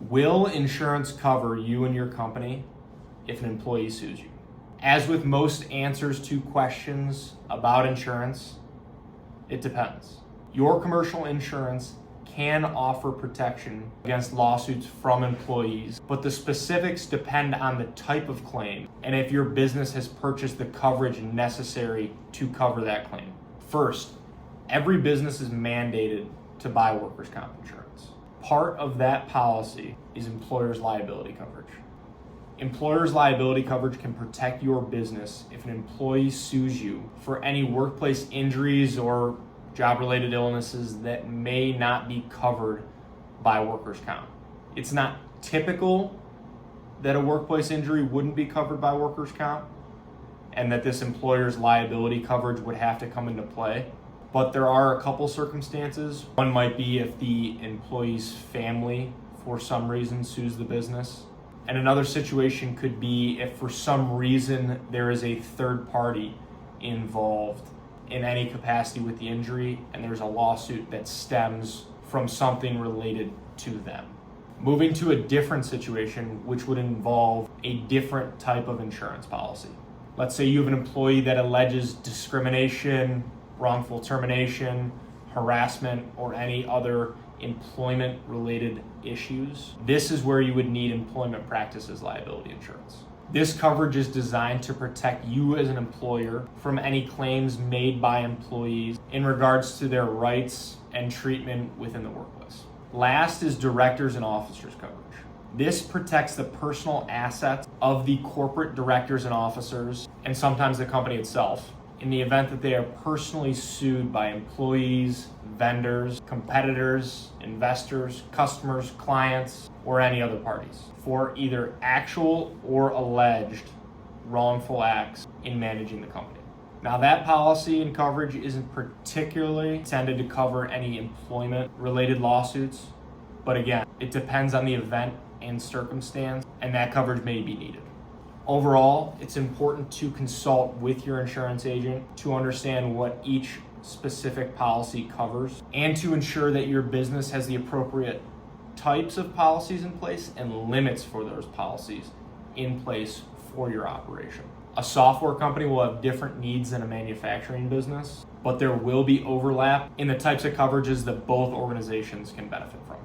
Will insurance cover you and your company if an employee sues you? As with most answers to questions about insurance, it depends. Your commercial insurance can offer protection against lawsuits from employees, but the specifics depend on the type of claim and if your business has purchased the coverage necessary to cover that claim. First, every business is mandated to buy workers' comp insurance. Part of that policy is employer's liability coverage. Employer's liability coverage can protect your business if an employee sues you for any workplace injuries or job-related illnesses that may not be covered by workers' comp. It's not typical that a workplace injury wouldn't be covered by workers' comp and that this employer's liability coverage would have to come into play. But there are a couple circumstances. One might be if the employee's family, for some reason, sues the business. And another situation could be if for some reason there is a third party involved in any capacity with the injury and there's a lawsuit that stems from something related to them. Moving to a different situation, which would involve a different type of insurance policy. Let's say you have an employee that alleges discrimination, wrongful termination, harassment, or any other employment-related issues. This is where you would need employment practices liability insurance. This coverage is designed to protect you as an employer from any claims made by employees in regards to their rights and treatment within the workplace. Last is directors and officers coverage. This protects the personal assets of the corporate directors and officers, and sometimes the company itself, in the event that they are personally sued by employees, vendors, competitors, investors, customers, clients, or any other parties for either actual or alleged wrongful acts in managing the company. Now, that policy and coverage isn't particularly intended to cover any employment-related lawsuits, but again, it depends on the event and circumstance, and that coverage may be needed. Overall, it's important to consult with your insurance agent to understand what each specific policy covers and to ensure that your business has the appropriate types of policies in place and limits for those policies in place for your operation. A software company will have different needs than a manufacturing business, but there will be overlap in the types of coverages that both organizations can benefit from.